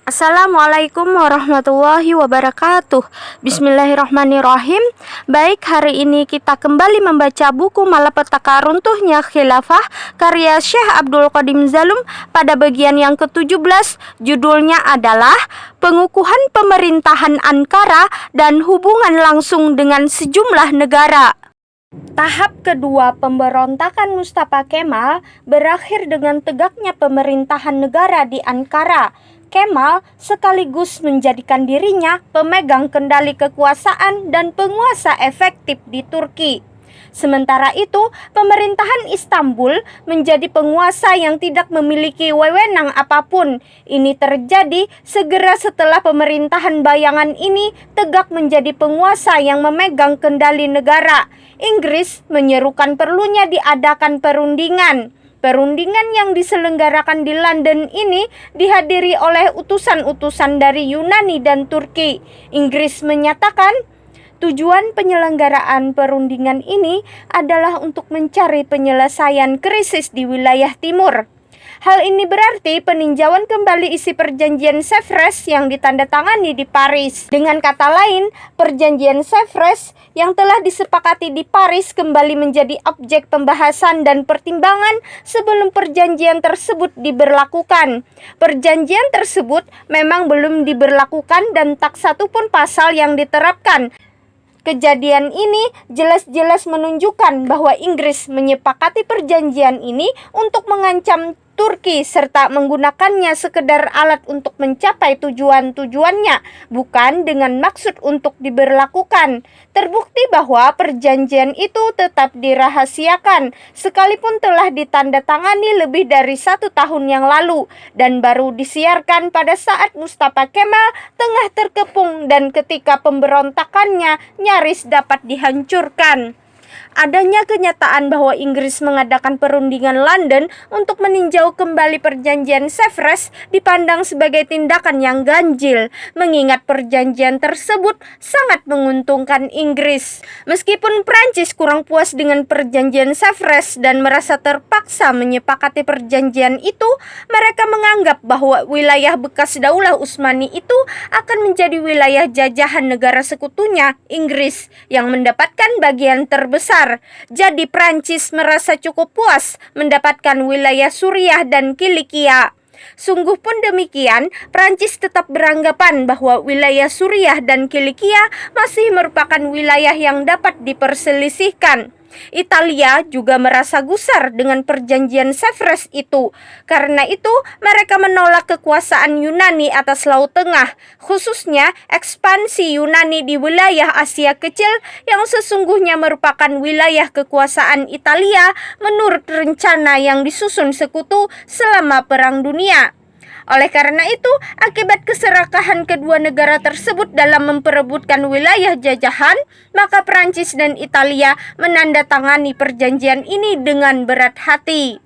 Assalamualaikum warahmatullahi wabarakatuh. Bismillahirrahmanirrahim. Baik, hari ini kita kembali membaca buku Malapetaka Runtuhnya Khilafah karya Syekh Abdul Qadim Zalum pada bagian yang ke-17. Judulnya adalah Pengukuhan Pemerintahan Ankara dan Hubungan Langsung dengan Sejumlah Negara. Tahap kedua pemberontakan Mustafa Kemal berakhir dengan tegaknya pemerintahan negara di Ankara. Kemal sekaligus menjadikan dirinya pemegang kendali kekuasaan dan penguasa efektif di Turki. Sementara itu, pemerintahan Istanbul menjadi penguasa yang tidak memiliki wewenang apapun. Ini terjadi segera setelah pemerintahan bayangan ini tegak menjadi penguasa yang memegang kendali negara. Inggris menyerukan perlunya diadakan perundingan. Perundingan yang diselenggarakan di London ini dihadiri oleh utusan-utusan dari Yunani dan Turki. Inggris menyatakan tujuan penyelenggaraan perundingan ini adalah untuk mencari penyelesaian krisis di wilayah timur. Hal ini berarti peninjauan kembali isi perjanjian Sèvres yang ditandatangani di Paris. Dengan kata lain, perjanjian Sèvres yang telah disepakati di Paris kembali menjadi objek pembahasan dan pertimbangan sebelum perjanjian tersebut diberlakukan. Perjanjian tersebut memang belum diberlakukan dan tak satu pun pasal yang diterapkan. Kejadian ini jelas-jelas menunjukkan bahwa Inggris menyepakati perjanjian ini untuk mengancam Turki serta menggunakannya sekedar alat untuk mencapai tujuan-tujuannya, bukan dengan maksud untuk diberlakukan. Terbukti bahwa perjanjian itu tetap dirahasiakan, sekalipun telah ditandatangani lebih dari 1 tahun yang lalu, dan baru disiarkan pada saat Mustafa Kemal tengah terkepung dan ketika pemberontakannya nyaris dapat dihancurkan. Adanya kenyataan bahwa Inggris mengadakan perundingan London untuk meninjau kembali perjanjian Sèvres dipandang sebagai tindakan yang ganjil, mengingat perjanjian tersebut sangat menguntungkan Inggris. Meskipun Prancis kurang puas dengan perjanjian Sèvres dan merasa terpaksa menyepakati perjanjian itu, mereka menganggap bahwa wilayah bekas Daulah Utsmani itu akan menjadi wilayah jajahan negara sekutunya, Inggris, yang mendapatkan bagian terbesar. Jadi Prancis merasa cukup puas mendapatkan wilayah Suriah dan Kilikia. Sungguh pun demikian, Prancis tetap beranggapan bahwa wilayah Suriah dan Kilikia masih merupakan wilayah yang dapat diperselisihkan. Italia juga merasa gusar dengan perjanjian Sèvres itu. Karena itu, mereka menolak kekuasaan Yunani atas Laut Tengah, khususnya ekspansi Yunani di wilayah Asia Kecil yang sesungguhnya merupakan wilayah kekuasaan Italia menurut rencana yang disusun sekutu selama Perang Dunia. Oleh karena itu, akibat keserakahan kedua negara tersebut dalam memperebutkan wilayah jajahan, maka Prancis dan Italia menandatangani perjanjian ini dengan berat hati.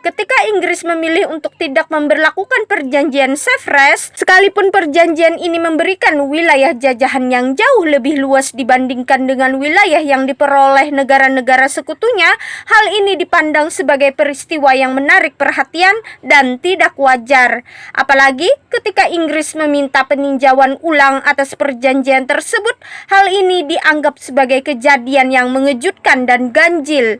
Ketika Inggris memilih untuk tidak memberlakukan perjanjian Sèvres, sekalipun perjanjian ini memberikan wilayah jajahan yang jauh lebih luas dibandingkan dengan wilayah yang diperoleh negara-negara sekutunya, hal ini dipandang sebagai peristiwa yang menarik perhatian dan tidak wajar. Apalagi ketika Inggris meminta peninjauan ulang atas perjanjian tersebut, hal ini dianggap sebagai kejadian yang mengejutkan dan ganjil.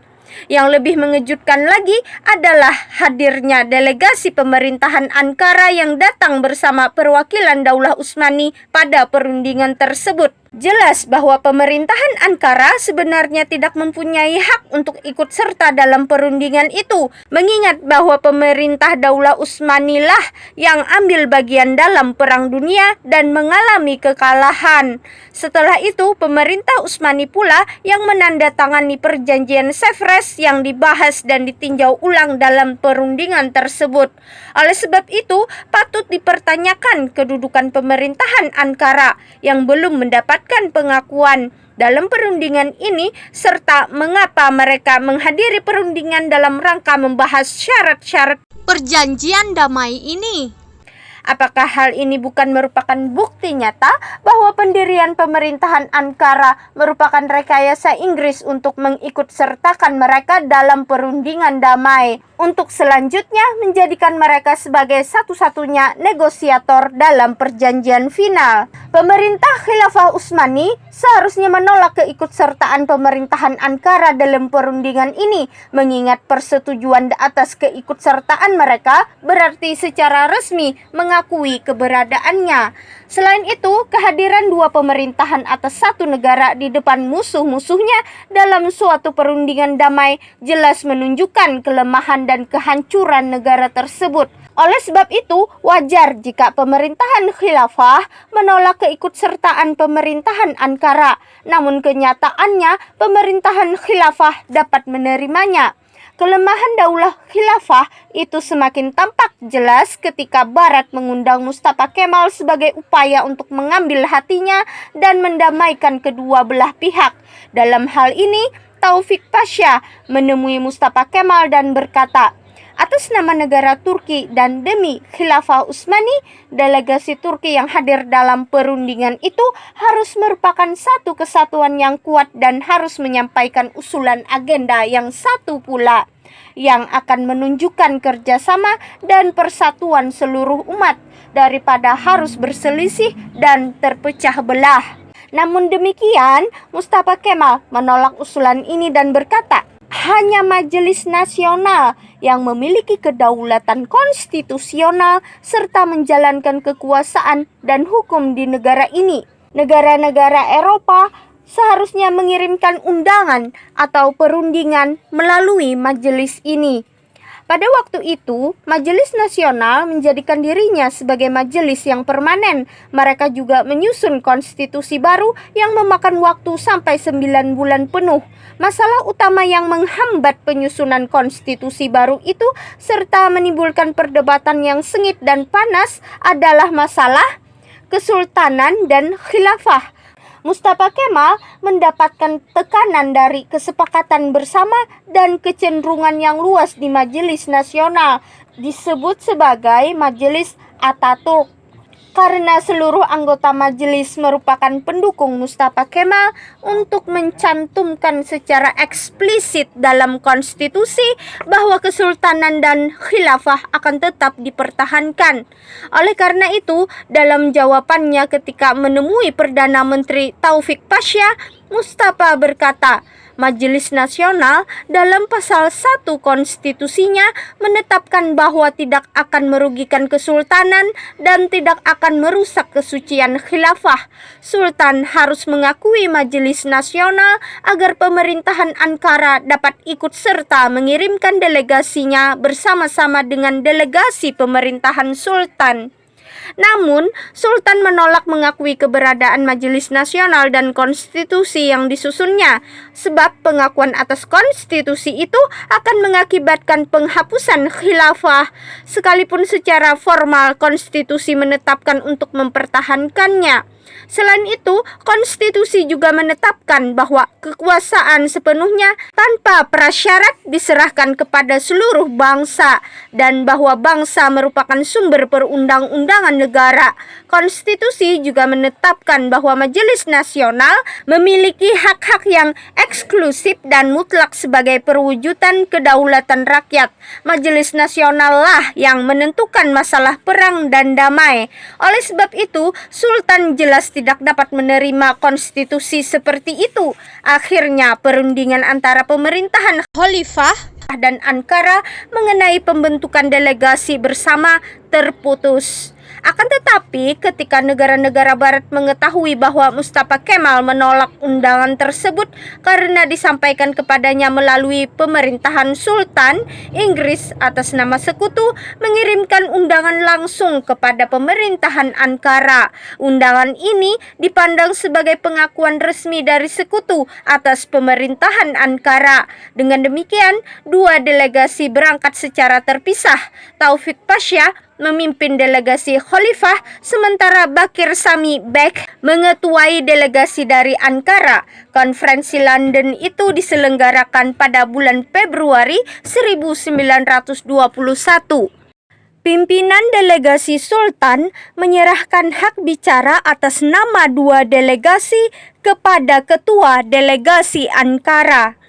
Yang lebih mengejutkan lagi adalah hadirnya delegasi pemerintahan Ankara yang datang bersama perwakilan Daulah Utsmani pada perundingan tersebut. Jelas bahwa pemerintahan Ankara sebenarnya tidak mempunyai hak untuk ikut serta dalam perundingan itu, mengingat bahwa pemerintah Daulah Utsmani lah yang ambil bagian dalam Perang Dunia dan mengalami kekalahan. Setelah itu, pemerintah Utsmani pula yang menandatangani perjanjian Sèvres yang dibahas dan ditinjau ulang dalam perundingan tersebut. Oleh sebab itu, patut dipertanyakan kedudukan pemerintahan Ankara yang belum mendapat pengakuan dalam perundingan ini, serta mengapa mereka menghadiri perundingan dalam rangka membahas syarat-syarat perjanjian damai ini. Apakah hal ini bukan merupakan bukti nyata bahwa pendirian pemerintahan Ankara merupakan rekayasa Inggris untuk mengikutsertakan mereka dalam perundingan damai, untuk selanjutnya menjadikan mereka sebagai satu-satunya negosiator dalam perjanjian final? Pemerintah Khilafah Utsmani seharusnya menolak keikutsertaan pemerintahan Ankara dalam perundingan ini, mengingat persetujuan atas keikutsertaan mereka berarti secara resmi mengakui keberadaannya. Selain itu, kehadiran dua pemerintahan atas satu negara di depan musuh-musuhnya dalam suatu perundingan damai jelas menunjukkan kelemahan dan kehancuran negara tersebut. Oleh sebab itu, wajar jika pemerintahan khilafah menolak keikutsertaan pemerintahan Ankara. Namun kenyataannya, pemerintahan khilafah dapat menerimanya. Kelemahan daulah khilafah itu semakin tampak jelas ketika Barat mengundang Mustafa Kemal sebagai upaya untuk mengambil hatinya dan mendamaikan kedua belah pihak. Dalam hal ini, Taufik Pasha menemui Mustafa Kemal dan berkata, atas nama negara Turki dan demi Khilafah Utsmani, delegasi Turki yang hadir dalam perundingan itu harus merupakan satu kesatuan yang kuat dan harus menyampaikan usulan agenda yang satu pula, yang akan menunjukkan kerjasama dan persatuan seluruh umat daripada harus berselisih dan terpecah belah. Namun demikian, Mustafa Kemal menolak usulan ini dan berkata, hanya Majelis Nasional yang memiliki kedaulatan konstitusional serta menjalankan kekuasaan dan hukum di negara ini. Negara-negara Eropa seharusnya mengirimkan undangan atau perundingan melalui majelis ini. Pada waktu itu, Majelis Nasional menjadikan dirinya sebagai majelis yang permanen. Mereka juga menyusun konstitusi baru yang memakan waktu sampai 9 bulan penuh. Masalah utama yang menghambat penyusunan konstitusi baru itu serta menimbulkan perdebatan yang sengit dan panas adalah masalah kesultanan dan khilafah. Mustafa Kemal mendapatkan tekanan dari kesepakatan bersama dan kecenderungan yang luas di Majelis Nasional, disebut sebagai Majelis Ataturk. Karena seluruh anggota majelis merupakan pendukung Mustafa Kemal untuk mencantumkan secara eksplisit dalam konstitusi bahwa kesultanan dan khilafah akan tetap dipertahankan. Oleh karena itu, dalam jawabannya ketika menemui Perdana Menteri Taufik Pasha, Mustafa berkata, Majelis Nasional dalam pasal 1 konstitusinya menetapkan bahwa tidak akan merugikan kesultanan dan tidak akan merusak kesucian khilafah. Sultan harus mengakui Majelis Nasional agar pemerintahan Ankara dapat ikut serta mengirimkan delegasinya bersama-sama dengan delegasi pemerintahan Sultan. Namun, Sultan menolak mengakui keberadaan Majelis Nasional dan konstitusi yang disusunnya, sebab pengakuan atas konstitusi itu akan mengakibatkan penghapusan khilafah, sekalipun secara formal konstitusi menetapkan untuk mempertahankannya. Selain itu, konstitusi juga menetapkan bahwa kekuasaan sepenuhnya tanpa prasyarat diserahkan kepada seluruh bangsa dan bahwa bangsa merupakan sumber perundang-undangan negara. Konstitusi juga menetapkan bahwa Majelis Nasional memiliki hak-hak yang eksklusif dan mutlak sebagai perwujudan kedaulatan rakyat. Majelis Nasional lah yang menentukan masalah perang dan damai. Oleh sebab itu, Sultan jelas tidak dapat menerima konstitusi seperti itu. Akhirnya, perundingan antara pemerintahan Khalifah dan Ankara mengenai pembentukan delegasi bersama terputus. Akan tetapi, ketika negara-negara Barat mengetahui bahwa Mustafa Kemal menolak undangan tersebut karena disampaikan kepadanya melalui pemerintahan Sultan, Inggris atas nama sekutu mengirimkan undangan langsung kepada pemerintahan Ankara. Undangan ini dipandang sebagai pengakuan resmi dari sekutu atas pemerintahan Ankara. Dengan demikian, dua delegasi berangkat secara terpisah. Taufik Pasha memimpin delegasi Khalifah, sementara Bakir Sami Bek mengetuai delegasi dari Ankara. Konferensi London itu diselenggarakan pada bulan Februari 1921. Pimpinan delegasi Sultan menyerahkan hak bicara atas nama 2 delegasi kepada ketua delegasi Ankara.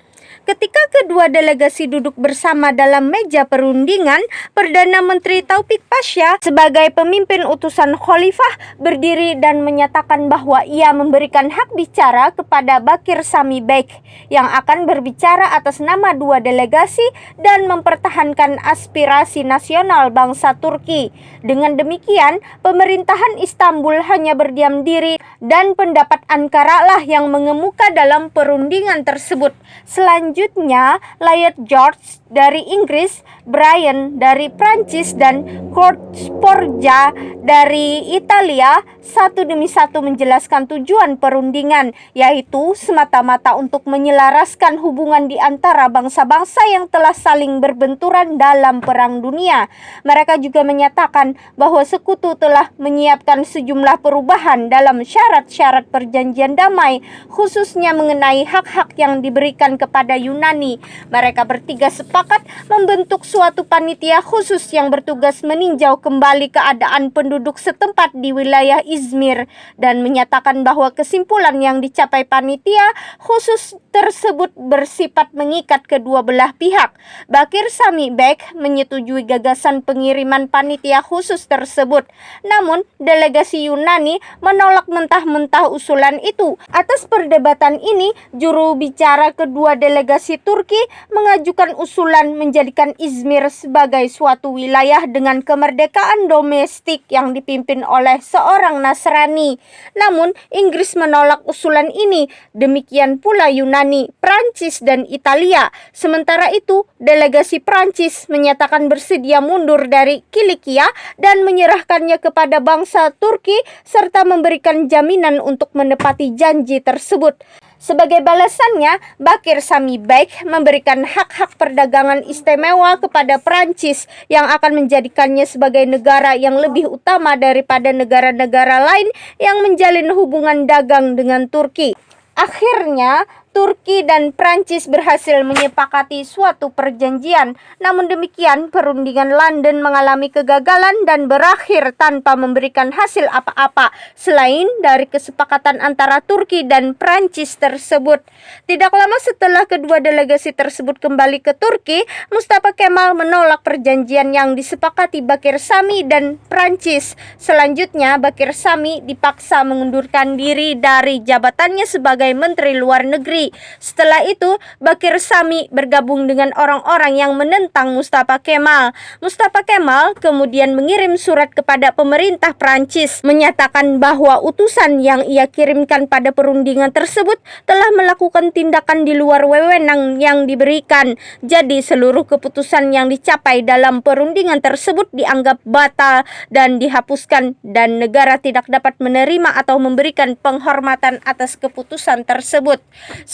Ketika kedua delegasi duduk bersama dalam meja perundingan, Perdana Menteri Taufik Pasha sebagai pemimpin utusan Khalifah berdiri dan menyatakan bahwa ia memberikan hak bicara kepada Bakir Sami Bek yang akan berbicara atas nama 2 delegasi dan mempertahankan aspirasi nasional bangsa Turki. Dengan demikian, pemerintahan Istanbul hanya berdiam diri dan pendapat Ankara lah yang mengemuka dalam perundingan tersebut. Selanjutnya, Lloyd George dari Inggris, Brian dari Prancis, dan Kurt Sporja dari Italia satu demi satu menjelaskan tujuan perundingan, yaitu semata-mata untuk menyelaraskan hubungan di antara bangsa-bangsa yang telah saling berbenturan dalam Perang Dunia. Mereka juga menyatakan bahwa sekutu telah menyiapkan sejumlah perubahan dalam syarat-syarat perjanjian damai, khususnya mengenai hak-hak yang diberikan kepada Yunani. Mereka bertiga sepakat membentuk suatu panitia khusus yang bertugas meninjau kembali keadaan penduduk setempat di wilayah Izmir dan menyatakan bahwa kesimpulan yang dicapai panitia khusus tersebut bersifat mengikat kedua belah pihak. Bakir Sami Bek menyetujui gagasan pengiriman panitia khusus tersebut. Namun, delegasi Yunani menolak mentah-mentah usulan itu. Atas perdebatan ini, juru bicara kedua delegasi Turki mengajukan usulan menjadikan Izmir sebagai suatu wilayah dengan kemerdekaan domestik yang dipimpin oleh seorang Nasrani. Namun, Inggris menolak usulan ini, demikian pula Yunani, Prancis, dan Italia. Sementara itu, delegasi Prancis menyatakan bersedia mundur dari Kilikia dan menyerahkannya kepada bangsa Turki serta memberikan jaminan untuk menepati janji tersebut. Sebagai balasannya, Bakir Sami Bek memberikan hak-hak perdagangan istimewa kepada Prancis yang akan menjadikannya sebagai negara yang lebih utama daripada negara-negara lain yang menjalin hubungan dagang dengan Turki. Akhirnya, Turki dan Prancis berhasil menyepakati suatu perjanjian. Namun demikian, perundingan London mengalami kegagalan dan berakhir tanpa memberikan hasil apa-apa selain dari kesepakatan antara Turki dan Prancis tersebut. Tidak lama setelah kedua delegasi tersebut kembali ke Turki, Mustafa Kemal menolak perjanjian yang disepakati Bakir Sami dan Prancis. Selanjutnya, Bakir Sami dipaksa mengundurkan diri dari jabatannya sebagai Menteri Luar Negeri. Setelah itu, Bakir Sami bergabung dengan orang-orang yang menentang Mustafa Kemal. Mustafa Kemal kemudian mengirim surat kepada pemerintah Prancis menyatakan bahwa utusan yang ia kirimkan pada perundingan tersebut telah melakukan tindakan di luar wewenang yang diberikan. Jadi seluruh keputusan yang dicapai dalam perundingan tersebut dianggap batal dan dihapuskan, dan negara tidak dapat menerima atau memberikan penghormatan atas keputusan tersebut.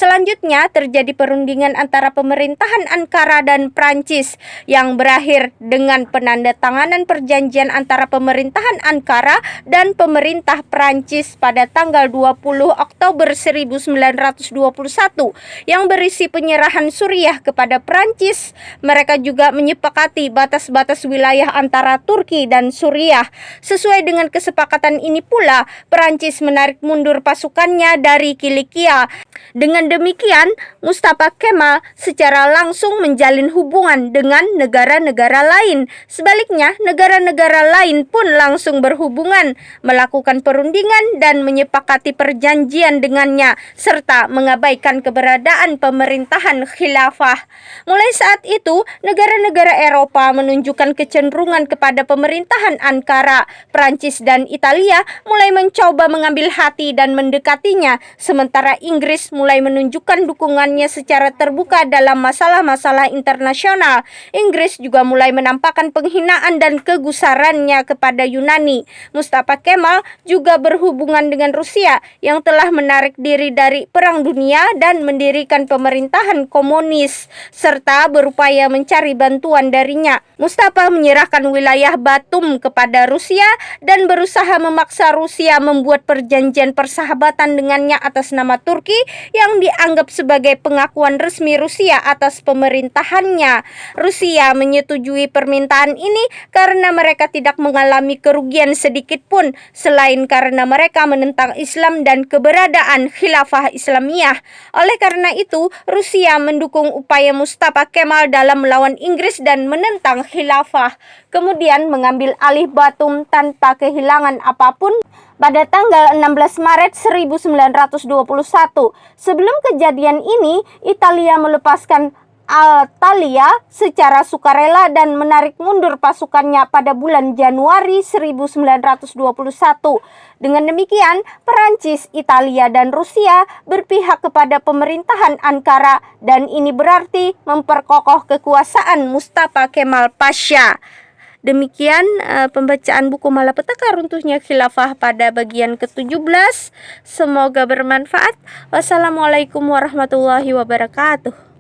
Selanjutnya terjadi perundingan antara pemerintahan Ankara dan Prancis yang berakhir dengan penandatanganan perjanjian antara pemerintahan Ankara dan pemerintah Prancis pada tanggal 20 Oktober 1921 yang berisi penyerahan Suriah kepada Prancis. Mereka juga menyepakati batas-batas wilayah antara Turki dan Suriah. Sesuai dengan kesepakatan ini pula, Prancis menarik mundur pasukannya dari Kilikia. Dengan demikian, Mustafa Kemal secara langsung menjalin hubungan dengan negara-negara lain. Sebaliknya, negara-negara lain pun langsung berhubungan, melakukan perundingan dan menyepakati perjanjian dengannya, serta mengabaikan keberadaan pemerintahan khilafah. Mulai saat itu, negara-negara Eropa menunjukkan kecenderungan kepada pemerintahan Ankara. Prancis dan Italia mulai mencoba mengambil hati dan mendekatinya, sementara Inggris mulai menunjukkan dukungannya secara terbuka dalam masalah-masalah internasional. Inggris juga mulai menampakkan penghinaan dan kegusarannya kepada Yunani. Mustafa Kemal juga berhubungan dengan Rusia yang telah menarik diri dari Perang Dunia dan mendirikan pemerintahan komunis, serta berupaya mencari bantuan darinya. Mustafa menyerahkan wilayah Batum kepada Rusia dan berusaha memaksa Rusia membuat perjanjian persahabatan dengannya atas nama Turki yang dianggap sebagai pengakuan resmi Rusia atas pemerintahannya. Rusia menyetujui permintaan ini karena mereka tidak mengalami kerugian sedikit pun, selain karena mereka menentang Islam dan keberadaan khilafah Islamiyah. Oleh karena itu, Rusia mendukung upaya Mustafa Kemal dalam melawan Inggris dan menentang khilafah, kemudian mengambil alih Batum tanpa kehilangan apapun pada tanggal 16 Maret 1921. Sebelum kejadian ini, Italia melepaskan Antalya secara sukarela dan menarik mundur pasukannya pada bulan Januari 1921. Dengan demikian, Perancis, Italia, dan Rusia berpihak kepada pemerintahan Ankara, dan ini berarti memperkokoh kekuasaan Mustafa Kemal Pasha. Demikian pembacaan buku Malapetaka Runtuhnya Khilafah pada bagian ke-17. Semoga bermanfaat. Wassalamualaikum warahmatullahi wabarakatuh.